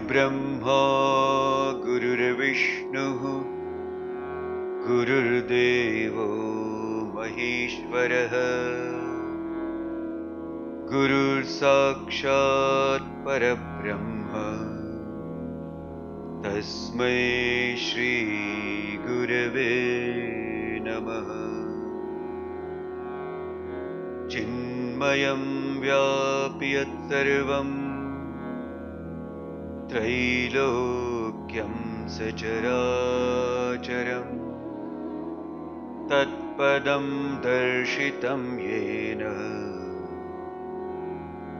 Brahma Gururvishnu Gururdevo Maheshwaraha Gurur Sakshat Parabrahma Tasmai Shri Gurave Namaha Chinmayam Vyapyat Sarvam Trailokyam Sacharacharam Tatpadam Darshitam Yena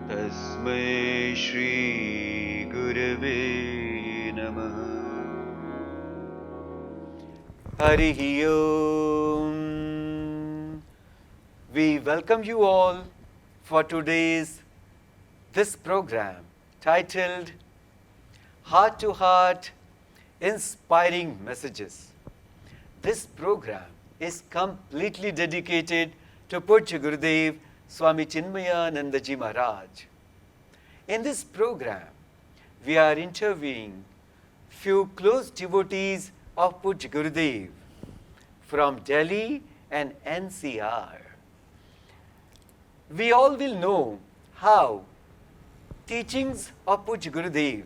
Tasmai Shri Gurave Namaha Harihi Om. We welcome you all for today's this program titled Heart to Heart Inspiring Messages. This program is completely dedicated to Pujya Gurudev Swami Chinmayananda Ji Maharaj. In this program, we are interviewing few close devotees of Pujya Gurudev from Delhi and NCR. We all will know how teachings of Pujya Gurudev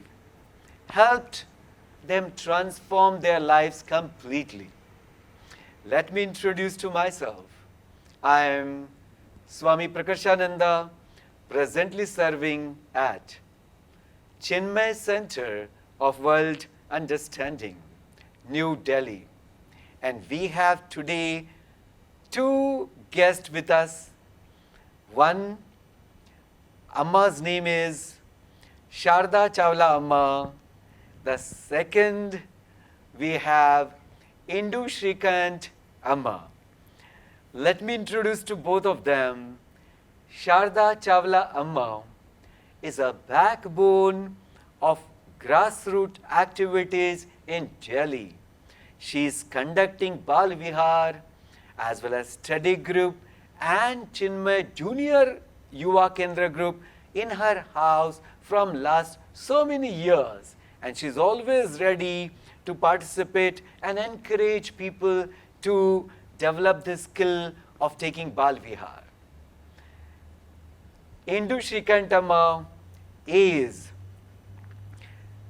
helped them transform their lives completely. Let me introduce to myself. I am Swami Prakarshananda, presently serving at Chinmaya Center of World Understanding, New Delhi. And we have today two guests with us. One, Amma's name is Sharda Chawla Amma. The second, we have Indu Shrikent Amma. Let me introduce to both of them. Sharda Chawla Amma is a backbone of grassroots activities in Delhi. She is conducting Bala Vihar as well as study group and Chinmaya Junior Yuva Kendra group in her house from last so many years. And she is always ready to participate and encourage people to develop the skill of taking Bala Vihar. Indu Shrikent Amma is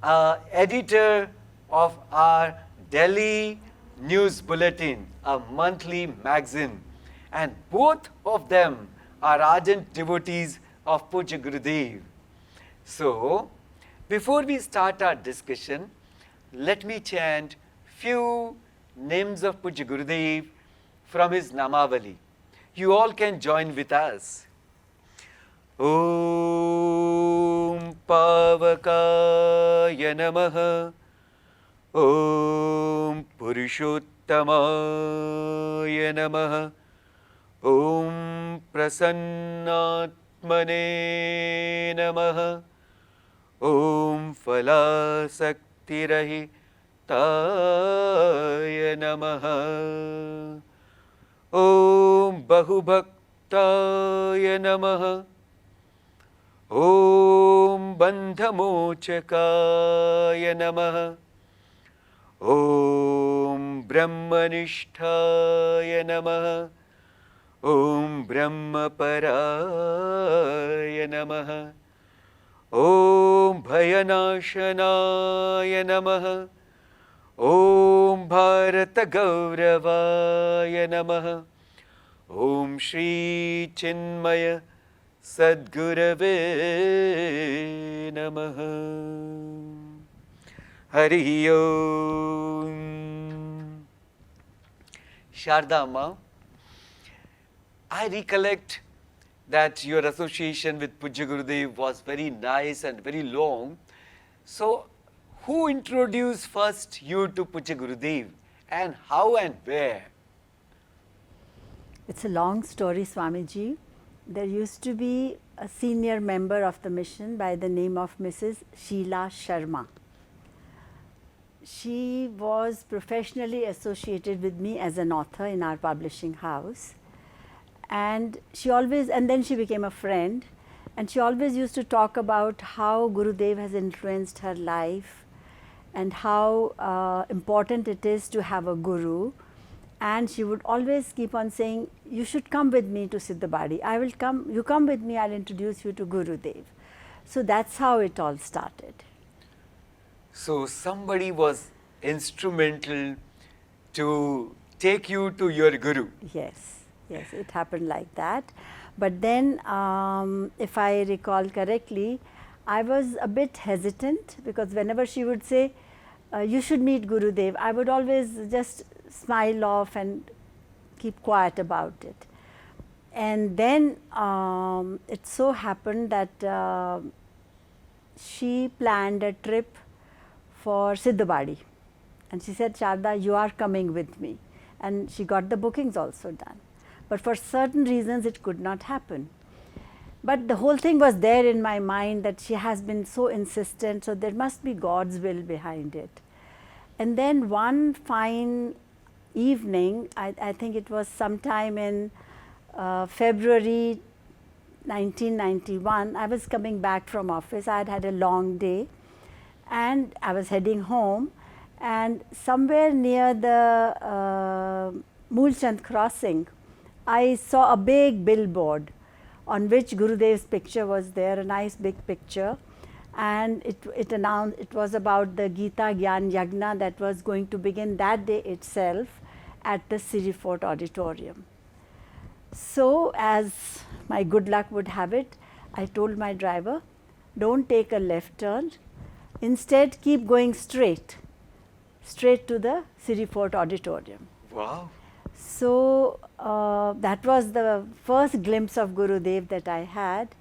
editor of our Delhi News Bulletin, a monthly magazine. And both of them are ardent devotees of Pujya Gurudev. So, before we start our discussion, let me chant few names of Pujya Gurudev from his Namavali. You all can join with us. Om Pavakaya Namaha Om Purushottamaya Namaha Om Prasannatmane Namaha Om Phalasaktirahi Taya Namaha Om Bahubhaktaya Namaha Om Bandhamochakaya Namaha Om Brahmanishtaya Namaha Om Brahmaparaya Namaha Om Bhayanashanaya Namaha Om Bharata Gauravaya Namaha Om Shri Chinmaya Sadgurave Namaha Hari Om. Sharda Amma, I recollect that your association with Pujya Gurudev was very nice and very long. So, who introduced first you to Pujya Gurudev and how and where? It's a long story, Swamiji. There used to be a senior member of the mission by the name of Mrs. Sheila Sharma. She was professionally associated with me as an author in our publishing house. And she always, and then she became a friend, And she always used to talk about how Gurudev has influenced her life and how important it is to have a guru. And she would always keep on saying, you should come with me to Siddhabadi. I will come, you come with me, I'll introduce you to Gurudev. So that's how it all started. So somebody was instrumental to take you to your guru. Yes, yes, it happened like that. But then, if I recall correctly, I was a bit hesitant, because whenever she would say, you should meet Gurudev, I would always just smile off and keep quiet about it. And then it so happened that she planned a trip for Siddhabadi, and she said, Sharda, you are coming with me. And she got the bookings also done. But for certain reasons it could not happen. But the whole thing was there in my mind that she has been so insistent, so there must be God's will behind it. And then one fine evening, I think it was sometime in February 1991, I was coming back from office. I had had a long day and I was heading home, and somewhere near the Moolchand crossing, I saw a big billboard on which Gurudev's picture was there, a nice big picture, and it announced, it was about the Gita Gyan Yagna that was going to begin that day itself at the Siri Fort Auditorium. So as my good luck would have it, I told my driver, don't take a left turn, instead keep going straight to the Siri Fort Auditorium. Wow. So that was the first glimpse of Gurudev that I had,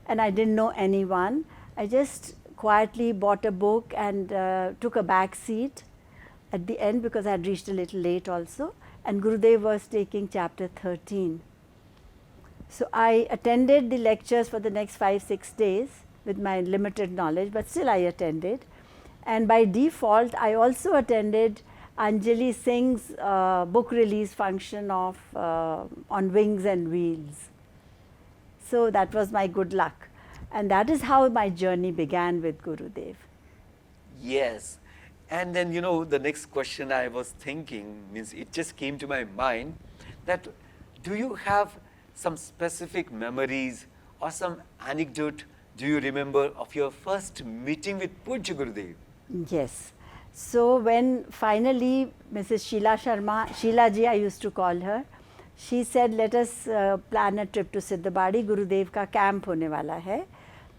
and I didn't know anyone. I just quietly bought a book and took a back seat at the end, because I had reached a little late also, and Gurudev was taking chapter 13. So I attended the lectures for the next 5-6 days with my limited knowledge, but still I attended. And by default, I also attended Anjali Singh's book release function of On Wings and Wheels. So that was my good luck. And that is how my journey began with Gurudev. Yes. And then, the next question I was thinking, means it just came to my mind, that do you have some specific memories or some anecdote, do you remember, of your first meeting with Pujya Gurudev? Yes. So when finally Mrs. Sheila ji I used to call her, she said, let us plan a trip to Siddhabadi, Gurudev ka camp hone wala hai.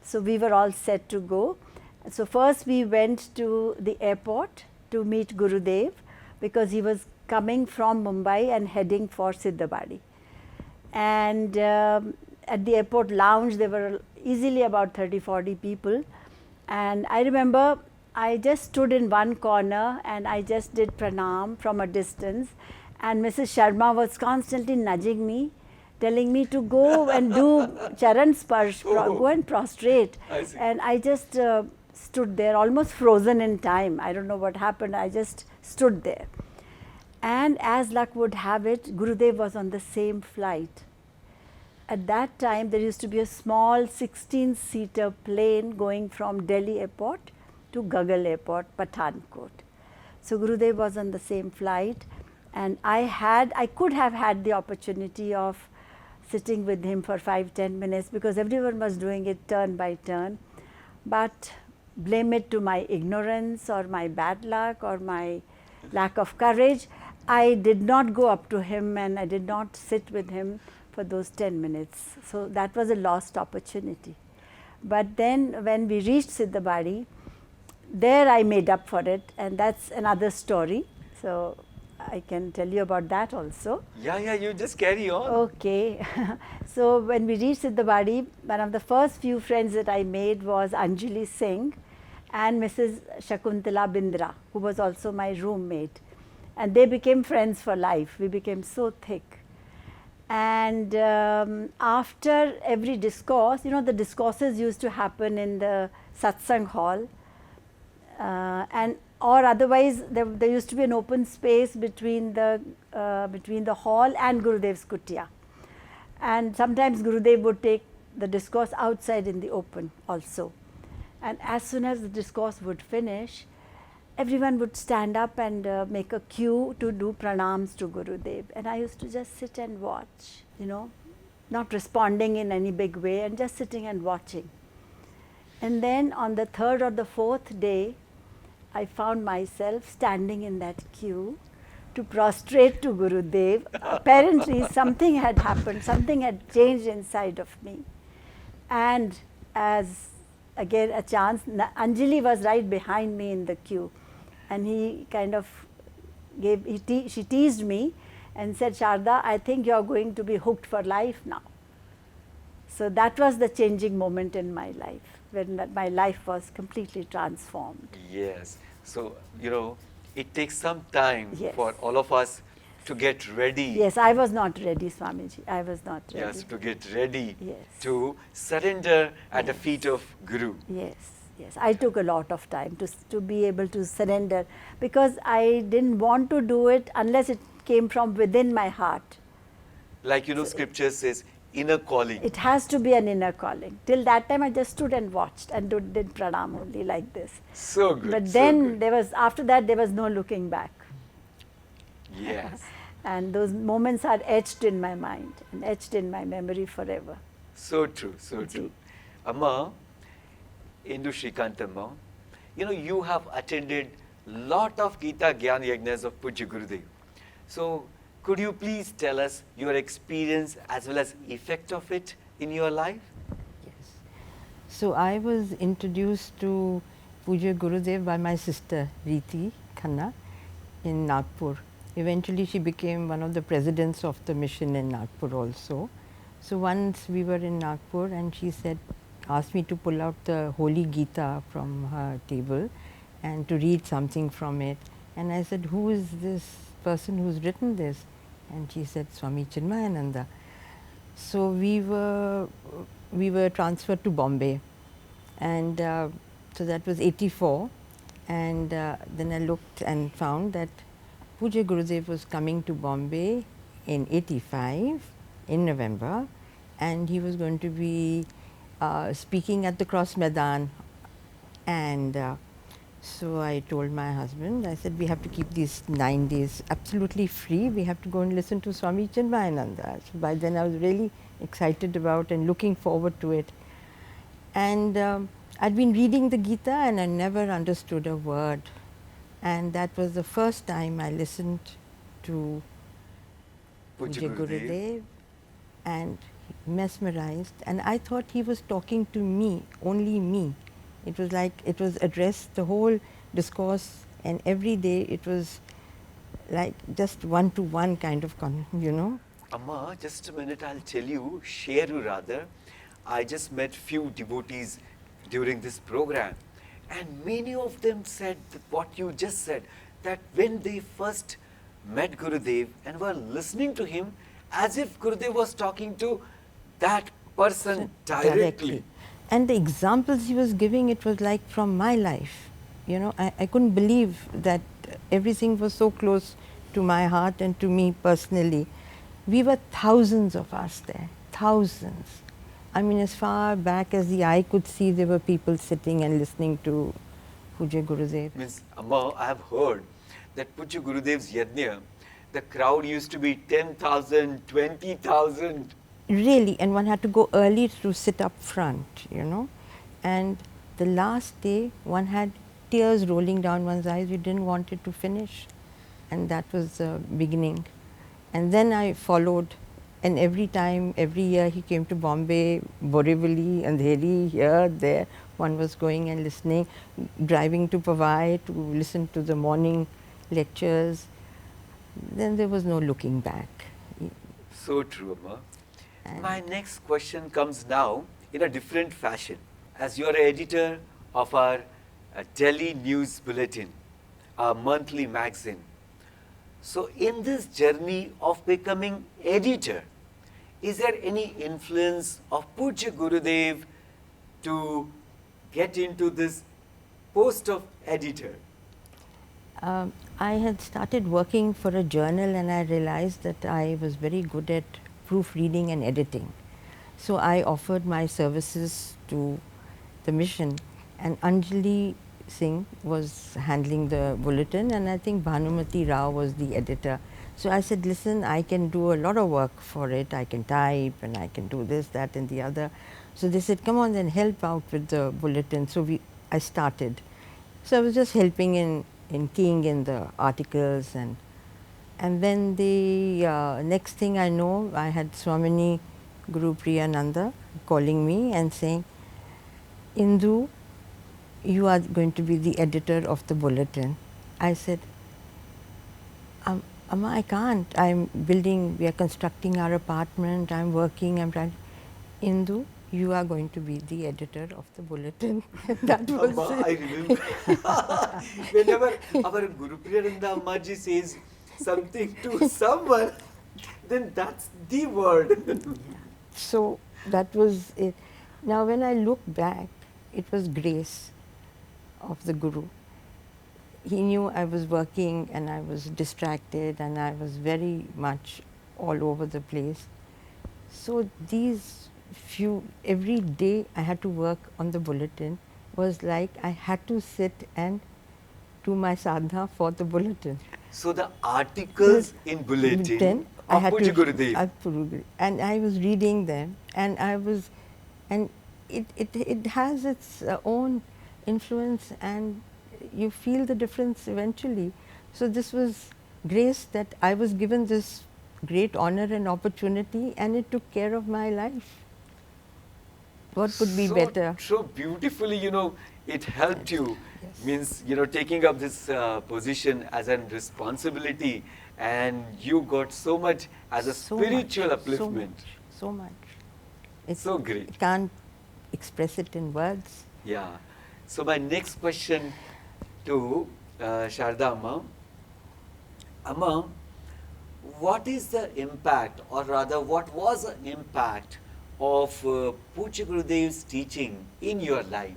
So we were all set to go. So first we went to the airport to meet Gurudev, because he was coming from Mumbai and heading for Siddhabadi. And at the airport lounge there were easily about 30-40 people, and I remember I just stood in one corner and I just did pranam from a distance, and Mrs. Sharma was constantly nudging me, telling me to go and do charan sparsh, go and prostrate. And I just stood there almost frozen in time. I don't know what happened, I just stood there. And as luck would have it, Gurudev was on the same flight. At that time there used to be a small 16-seater plane going from Delhi airport to Gagal airport, Pathankot. So Gurudev was on the same flight, and I could have had the opportunity of sitting with him for 5-10 minutes, because everyone was doing it turn by turn. But blame it to my ignorance or my bad luck or my lack of courage, I did not go up to him and I did not sit with him for those 10 minutes. So that was a lost opportunity. But then when we reached Siddhabadi, there I made up for it, and that's another story. So I can tell you about that also. Yeah, you just carry on. Okay. So when we reached Siddhabadi, one of the first few friends that I made was Anjali Singh and Mrs. Shakuntala Bindra, who was also my roommate. And they became friends for life. We became so thick. And after every discourse, the discourses used to happen in the satsang hall. Or otherwise there used to be an open space between the hall and Gurudev's kutia. And sometimes Gurudev would take the discourse outside in the open also. And as soon as the discourse would finish, everyone would stand up and make a queue to do pranams to Gurudev. And I used to just sit and watch, you know, not responding in any big way, and just sitting and watching. And then on the third or the fourth day, I found myself standing in that queue to prostrate to Gurudev. Apparently something had happened, something had changed inside of me. And as again a chance, Anjali was right behind me in the queue, and he kind of she teased me and said, Sharda, I think you are going to be hooked for life now. So that was the changing moment in my life, when my life was completely transformed. Yes. So, you know, it takes some time Yes. for all of us to get ready. Yes, I was not ready, Swamiji. I was not ready. Yes, to get ready Yes. to surrender at the feet of Guru. Yes, yes. I took a lot of time to be able to surrender, because I didn't want to do it unless it came from within my heart. Like, you know, scripture says, inner calling. It has to be an inner calling. Till that time I just stood and watched and did pranam only like this. So good. But so then good. after that there was no looking back. Yes. And those moments are etched in my mind and etched in my memory forever. So true, so true. Amma, Indu Shrikent Amma, you know, you have attended lot of Gita Gyan Yajnas of Pujya Gurudev. So, could you please tell us your experience as well as effect of it in your life? Yes. So I was introduced to Pujya Gurudev by my sister Riti Khanna in Nagpur. Eventually she became one of the presidents of the mission in Nagpur also. So once we were in Nagpur and she asked me to pull out the Holy Gita from her table and to read something from it. And I said, who is this person who's written this? And she said, Swami Chinmayananda. So we were transferred to Bombay, and so that was 84. And then I looked and found that Pujya Gurudev was coming to Bombay in 85 in November, and he was going to be speaking at the Cross Maidan. And so I told my husband, I said, we have to keep these 9 days absolutely free. We have to go and listen to Swami Chinmayananda. So by then I was really excited about and looking forward to it. And I'd been reading the Gita and I never understood a word. And that was the first time I listened to Pujya Gurudev and mesmerized. And I thought he was talking to me, only me. It was like it was addressed, the whole discourse, and every day it was like just one-to-one kind of, you know. Amma, just a minute, I'll tell you, share you rather. I just met few devotees during this program, and many of them said what you just said, that when they first met Gurudev and were listening to him, as if Gurudev was talking to that person directly. And the examples he was giving, it was like from my life. You know, I couldn't believe that everything was so close to my heart and to me personally. We were thousands of us there, thousands. I mean, as far back as the eye could see, there were people sitting and listening to Pujya Gurudev. Means, Amma, I have heard that Pujya Gurudev's Yajna, the crowd used to be 10,000, 20,000. Really, and one had to go early to sit up front, you know. And the last day, one had tears rolling down one's eyes. You didn't want it to finish. And that was the beginning. And then I followed, and every time, every year he came to Bombay, Borivali, Andheri, here, there, one was going and listening, driving to Powai to listen to the morning lectures. Then there was no looking back. So true, Amma. My next question comes now in a different fashion. As you are editor of our Delhi News Bulletin, our monthly magazine. So in this journey of becoming editor, is there any influence of Pujya Gurudev to get into this post of editor? I had started working for a journal and I realized that I was very good at proofreading and editing. So I offered my services to the mission, and Anjali Singh was handling the bulletin, and I think Bhanumati Rao was the editor. So I said, listen, I can do a lot of work for it. I can type and I can do this, that and the other. So they said, come on then, help out with the bulletin. So I started. So I was just helping in keying in the articles, and then the next thing I know, I had Swamini Guru Priyananda calling me and saying, Indu, you are going to be the editor of the bulletin. I said, Amma, I can't. I'm building, we are constructing our apartment, I'm working, I'm trying. Indu, you are going to be the editor of the bulletin. That was Amma, it. I remember. Whenever our Guru Priyananda Ammaji says something to someone, then that's the word. So that was it. Now when I look back, it was grace of the Guru. He knew I was working and I was distracted and I was very much all over the place. So these few, every day I had to work on the bulletin was like I had to sit and do my sadhana for the bulletin. So the articles in bulletin of Pujya Gurudev. And I was reading them, and it has its own influence, and you feel the difference eventually. So this was grace that I was given this great honor and opportunity, and it took care of my life. What could be better? So beautifully, it helped you. Yes. Means, taking up this position as a responsibility, and you got so much as a spiritual upliftment. So much. It's so great. I can't express it in words. Yeah. So my next question to Sharda Amma. Amma, what is the impact, or rather what was the impact of Pujya Gurudev's teaching in your life?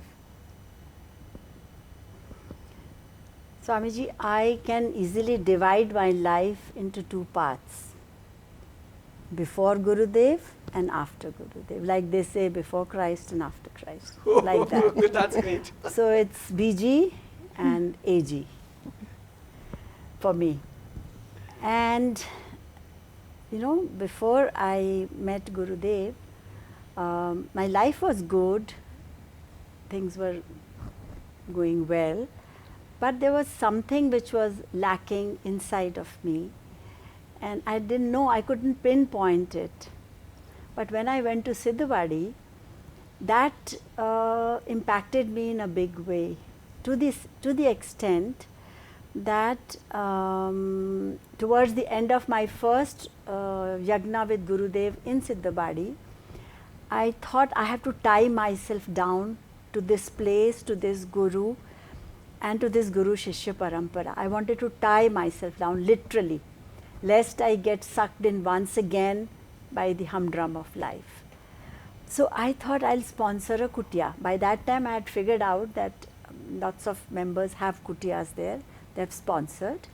Swamiji, I can easily divide my life into two parts. Before Gurudev and after Gurudev. Like they say, before Christ and after Christ. Like that. That's great. So it's BG and AG for me. And before I met Gurudev, my life was good, things were going well, but there was something which was lacking inside of me, and I didn't know, I couldn't pinpoint it. But when I went to Siddhavadi, that impacted me in a big way, to the extent that towards the end of my first yagna with Gurudev in Siddhavadi, I thought I have to tie myself down to this place, to this Guru, and to this Guru Shishya Parampara. I wanted to tie myself down literally, lest I get sucked in once again by the humdrum of life. So I thought I'll sponsor a kutia. By that time I had figured out that lots of members have kutiyas there. They have sponsored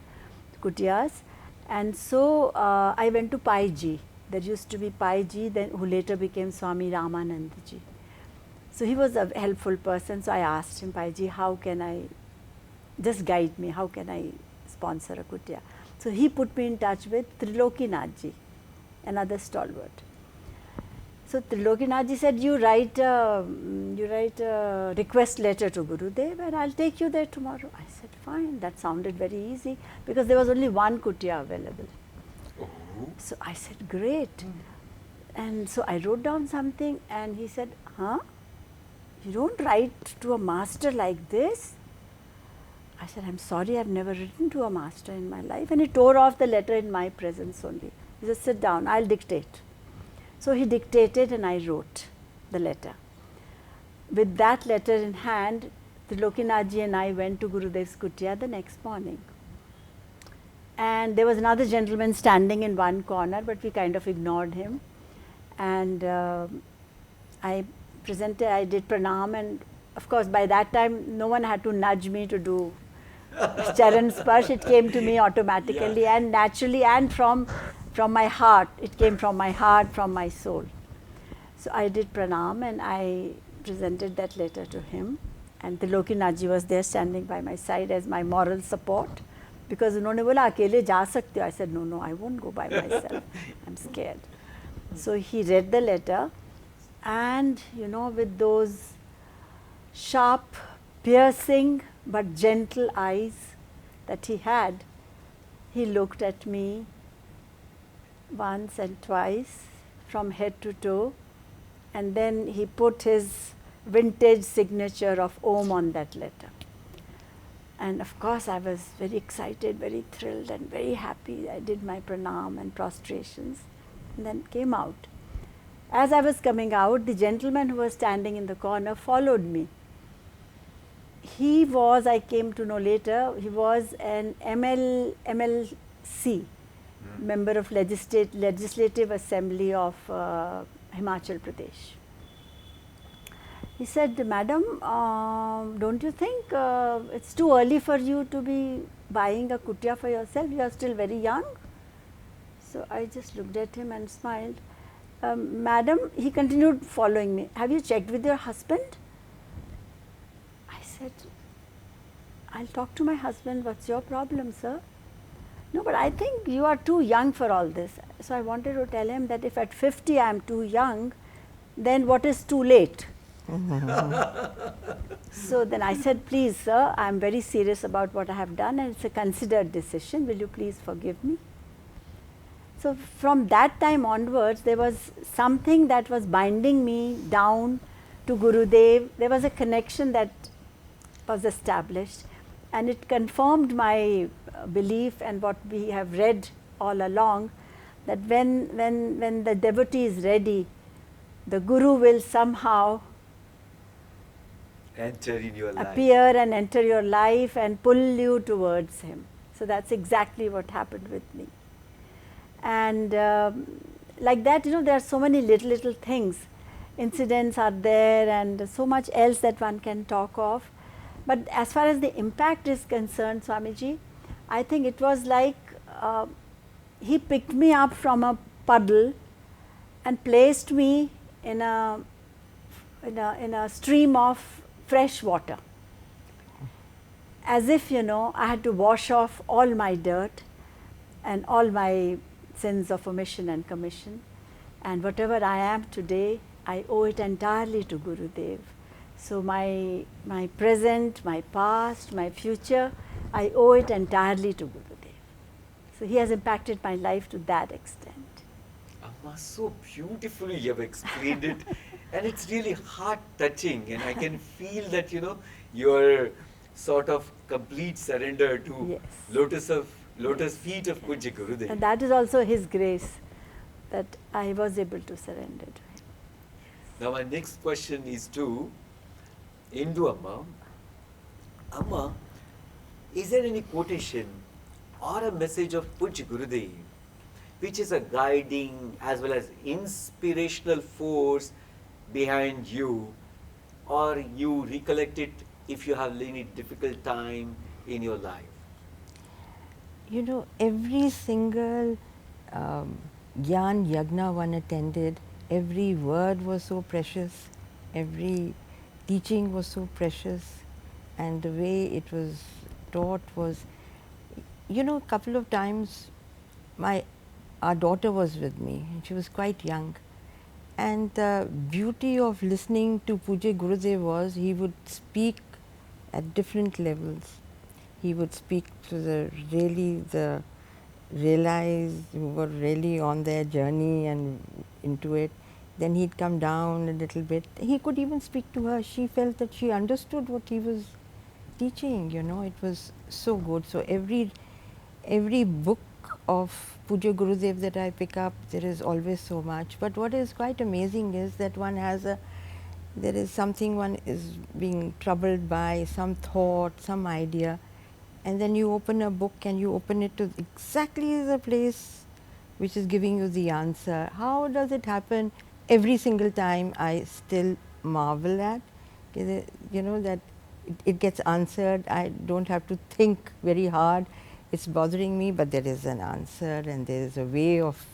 kutiyas. And so I went to Pai Ji. There used to be Pai Ji, then, who later became Swami Ramananda Ji. So he was a helpful person. So I asked him, Pai Ji, how can I, just guide me, how can I sponsor a kutiya? So he put me in touch with Trilokinath Ji, another stalwart. So Trilokinath Ji said, you write a request letter to Gurudev and I'll take you there tomorrow. I said, fine. That sounded very easy because there was only one kutiya available. So I said, great. And so I wrote down something and he said, huh? You don't write to a master like this? I said, I'm sorry, I've never written to a master in my life. And he tore off the letter in my presence only. He said, sit down, I'll dictate. So he dictated and I wrote the letter. With that letter in hand, Trilokinath Ji and I went to Gurudev's kutiya the next morning. And there was another gentleman standing in one corner, but we kind of ignored him. And I did pranam, and of course by that time no one had to nudge me to do charan sparsh. It came to me automatically and naturally, and from my heart. It came from my heart, from my soul. So I did pranam and I presented that letter to him, and Tilokinath ji was there standing by my side as my moral support, because उन्होंने बोला अकेले जा सकते हो. I said no, I won't go by myself. I'm scared. So he read the letter, and with those sharp, piercing but gentle eyes that he had, he looked at me once and twice from head to toe, and then he put his vintage signature of Om on that letter. And of course I was very excited, very thrilled and very happy. I did my pranam and prostrations and then came out. As I was coming out, the gentleman who was standing in the corner followed me. He was, I came to know later, he was an MLC, member of Legislative Assembly of Himachal Pradesh. He said, Madam, don't you think it's too early for you to be buying a kutia for yourself? You are still very young. So I just looked at him and smiled. Madam, he continued following me. Have you checked with your husband? I said, I'll talk to my husband. What's your problem, sir? No, but I think you are too young for all this. So I wanted to tell him that if at 50 I am too young, then what is too late? So then I said, please sir, I am very serious about what I have done and it's a considered decision. Will you please forgive me? So from that time onwards, there was something that was binding me down to Gurudev. There was a connection that was established, and it confirmed my belief and what we have read all along, that when the devotee is ready, the Guru will somehow enter in your life, appear and enter your life and pull you towards him. So that's exactly what happened with me. And like that, there are so many little things, incidents are there and so much else that one can talk of. But as far as the impact is concerned, Swamiji, I think it was like he picked me up from a puddle and placed me in a stream of fresh water, as if I had to wash off all my dirt and all my sins of omission and commission, and whatever I am today, I owe it entirely to Gurudev. So my present, my past, my future, I owe it entirely to Gurudev. So he has impacted my life to that extent. Amma, so beautifully you have explained it, and it's really heart touching, and I can feel that your sort of complete surrender to lotus feet of Pujya Gurudev. And that is also his grace that I was able to surrender to him. Now my next question is to Indu Amma. Amma, is there any quotation or a message of Pujya Gurudev which is a guiding as well as inspirational force behind you, or you recollect it if you have any difficult time in your life? Every single Gyan Yagna one attended, every word was so precious, every teaching was so precious, and the way it was taught was, a couple of times our daughter was with me, and she was quite young. And the beauty of listening to Pujya Gurudev was he would speak at different levels. He would speak to the realized who were really on their journey and into it. Then he'd come down a little bit. He could even speak to her. She felt that she understood what he was teaching, it was so good. So every book of Pujya Gurudev that I pick up, there is always so much. But what is quite amazing is that there is something one is being troubled by, some thought, some idea, and then you open a book and you open it to exactly the place which is giving you the answer. How does it happen? Every single time I still marvel at, that it gets answered. I don't have to think very hard. It's bothering me, but there is an answer and there is a way of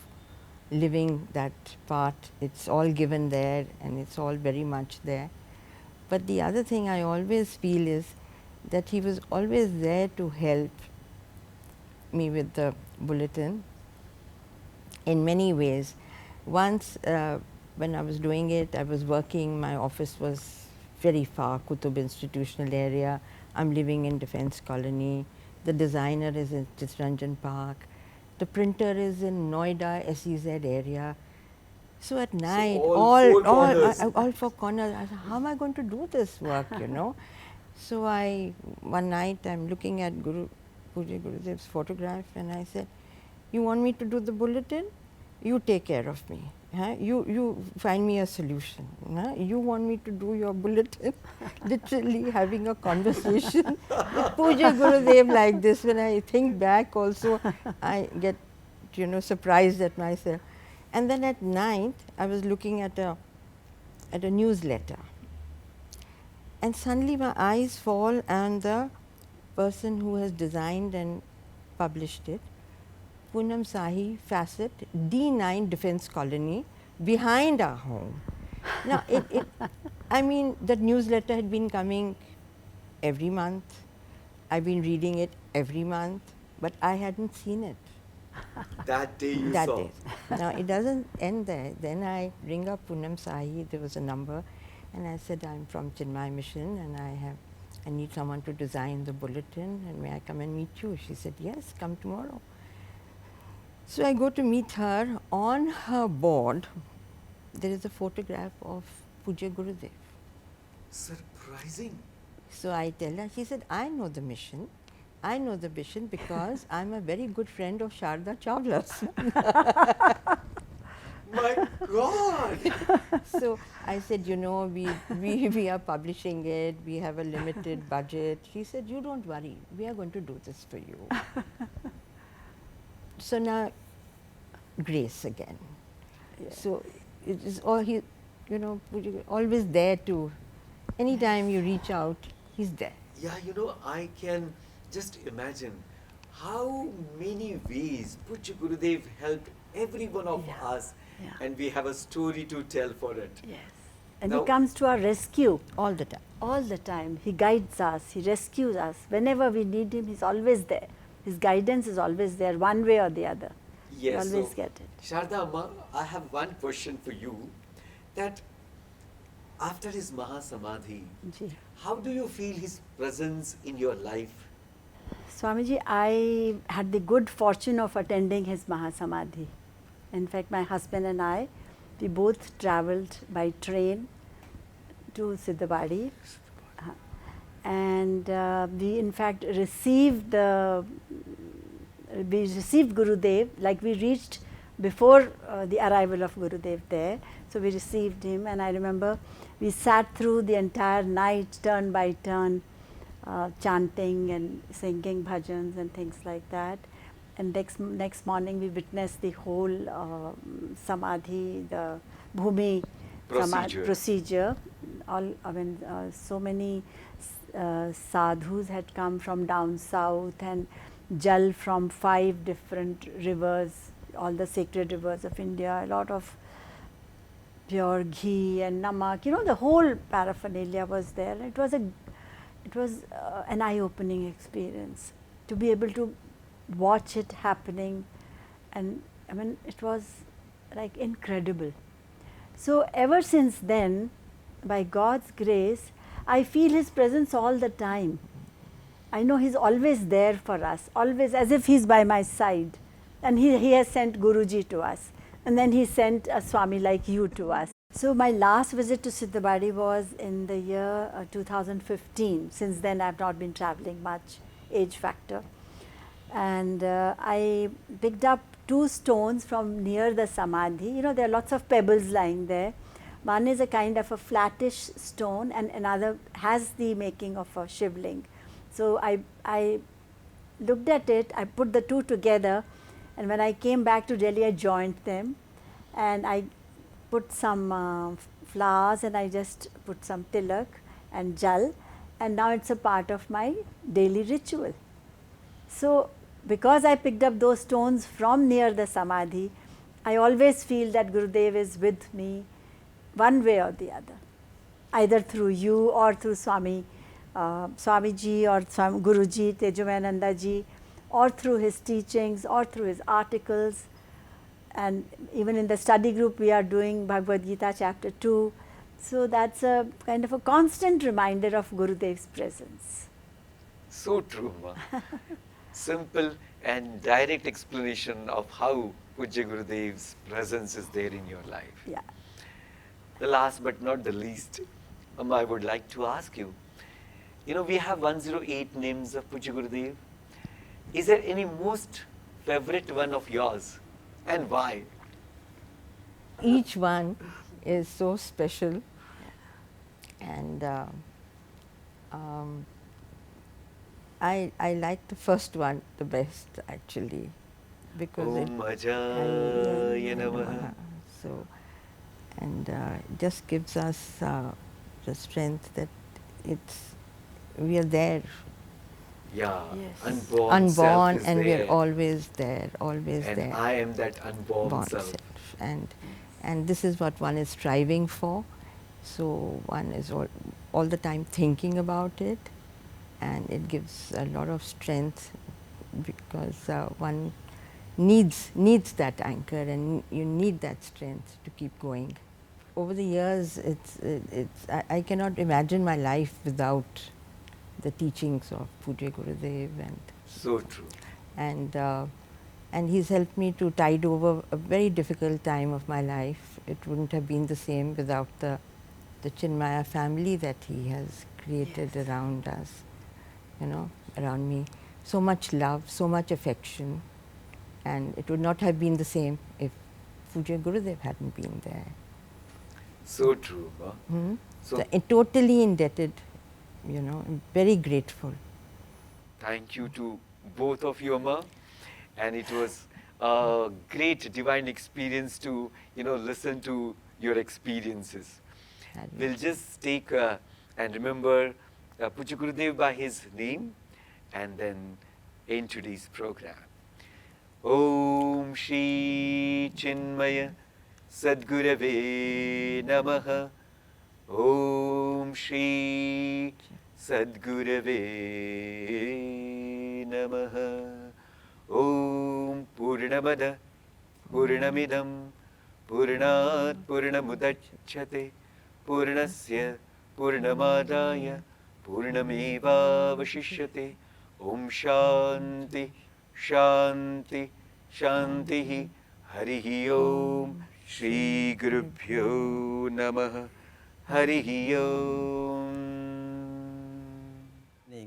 living that part. It's all given there and it's all very much there. But the other thing I always feel is that he was always there to help me with the bulletin in many ways. Once when I was doing it, I was working, my office was very far, Kutub institutional area. I'm living in Defence Colony. The designer is in Chittaranjan Park. The printer is in Noida, SEZ area. So at night, all four corners, I said, how am I going to do this work, you know? So one night I'm looking at Pujya Gurudev's photograph and I said, you want me to do the bulletin? You take care of me. Huh? You find me a solution. Huh? You want me to do your bulletin? Literally having a conversation with Pujya Gurudev like this. When I think back also, I get, you know, surprised at myself. And then at night, I was looking at a newsletter. And suddenly my eyes fall on the person who has designed and published it. Poonam Sahi, Facet, D9 Defence Colony, behind our home. Now, I mean, that newsletter had been coming every month. I've been reading it every month, but I hadn't seen it. That day you saw. Day. Now, it doesn't end there. Then I ring up Poonam Sahi, there was a number, and I said, I'm from Chinmaya Mission, and I need someone to design the bulletin, and may I come and meet you? She said, yes, come tomorrow. So I go to meet her. On her board, there is a photograph of Pujya Gurudev. Surprising. So I tell her, she said, I know the mission. I know the mission because I'm a very good friend of Sharda Chawla's. My God! So I said, you know, we are publishing it, we have a limited budget. She said, you don't worry, we are going to do this for you. So now, grace again. Yeah. So it is all he, you know, always there to, anytime you reach out, he's there. Yeah, you know, I can just imagine how many ways Pujya Gurudev helped every one of us, and we have a story to tell for it. Yes. And now, he comes to our rescue. All the time. All the time. He guides us, he rescues us. Whenever we need him, he's always there. His guidance is always there, one way or the other. Yes, you always get it. Sharda, I have one question for you. That after his Mahasamadhi, how do you feel his presence in your life? Swamiji, I had the good fortune of attending his Mahasamadhi. In fact, my husband and I, we both travelled by train to Siddhabadi. And we in fact received Gurudev, like we reached before the arrival of Gurudev there. So we received him, and I remember we sat through the entire night, turn by turn, chanting and singing bhajans and things like that. And next morning we witnessed the whole samadhi, the bhumi procedure. All, I mean, so many sadhus had come from down south, and jal from 5 different rivers, all the sacred rivers of India, a lot of pure ghee and namak, you know, the whole paraphernalia was there. It was an eye-opening experience to be able to watch it happening, and I mean, it was like incredible. So ever since then, by God's grace, I feel his presence all the time. I know he's always there for us, always as if he's by my side. And he has sent Guruji to us. And then he sent a Swami like you to us. So my last visit to Siddhabadi was in the year 2015. Since then I've not been traveling much, age factor. And I picked up 2 stones from near the Samadhi. You know, there are lots of pebbles lying there. One is a kind of a flattish stone, and another has the making of a shivling. So I looked at it, I put the 2 together, and when I came back to Delhi, I joined them, and I put some flowers, and I just put some tilak and jal, and now it's a part of my daily ritual. So because I picked up those stones from near the Samadhi, I always feel that Gurudev is with me one way or the other, either through you or through Swamiji or Guruji, Tejomayananda ji, or through his teachings or through his articles. And even in the study group we are doing Bhagavad Gita chapter 2. So that's a kind of a constant reminder of Gurudev's presence. So true, Ma. Simple and direct explanation of how Pujya Gurudev's presence is there in your life. Yeah. The last but not the least, I would like to ask you, we have 108 names of Pujya Gurudev. Is there any most favorite one of yours, and why? Each one is so special, and I like the first one the best, actually, because Om Ajaya Namaha. So, and it just gives us the strength that we are there, Yeah, Yes. unborn self unborn, is and we there. are always there, always And there. I am that unborn Born self. self. And this is what one is striving for. So one is all the time thinking about it, and it gives a lot of strength, because one needs that anchor, and you need that strength to keep going. Over the years, I cannot imagine my life without the teachings of Pujya Gurudev, So true. and he's helped me to tide over a very difficult time of my life. It wouldn't have been the same without the Chinmaya family that he has created around us, around me. So much love, so much affection, and it would not have been the same if Pujya Gurudev hadn't been there. So true. Ma. So totally indebted, I'm very grateful. Thank you to both of you, Ma. And it was a great divine experience to, listen to your experiences. We'll just take and remember Pujya Gurudev by his name and then end today's program. Om Shri Chinmaya Sadgurave Namaha. Om Shri Sadgurave Namaha. Om Purnamada Purnamidam Purnat Purnamudachyate Purnasya Purnamadaya Purnameva Vashishyate. Om Shanti Shanti Shanti Harihi Om Shri Gurubhyo Namaha Harihi Om.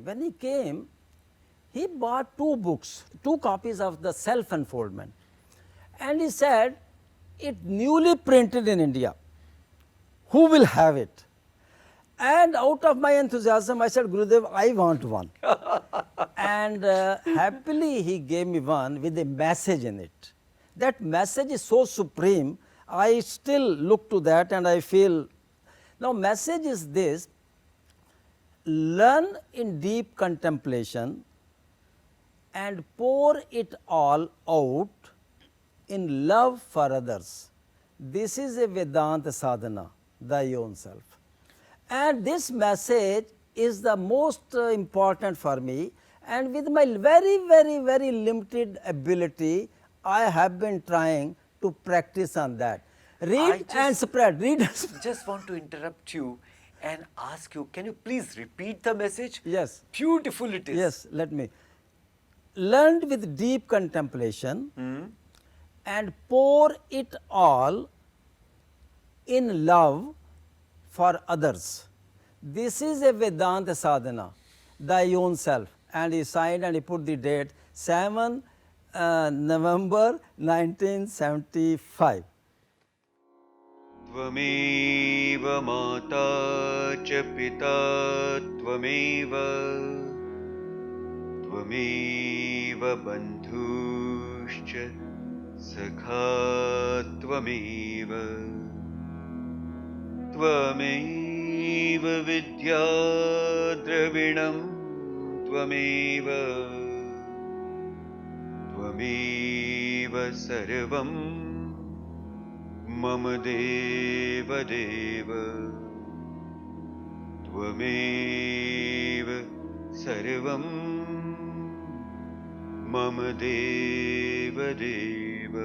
When he came, he bought 2 books, 2 copies of the Self-Unfoldment, and he said, it newly printed in India, who will have it? And out of my enthusiasm, I said, Gurudev, I want one. And happily he gave me one with a message in it. That message is so supreme, I still look to that and I feel. Now message is this: learn in deep contemplation and pour it all out in love for others. This is a Vedanta sadhana, thy own self. And this message is the most important for me, and with my very, very, very limited ability, I have been trying to practice on that. Read and spread, read and spread. Just want to interrupt you and ask you, can you please repeat the message? Yes. Beautiful it is. Yes, let me. Learned with deep contemplation and pour it all in love for others. This is a Vedanta sadhana, thy own self. And he signed and he put the date 7 November 1975. त्वमेव माता च पिता त्वमेव त्वमेव बन्धुश्च सखा त्वमेव त्वमेव विद्या द्रविणं त्वमेव त्वमेव सर्वं मम देव देव त्वमेव सर्वं मम देव देव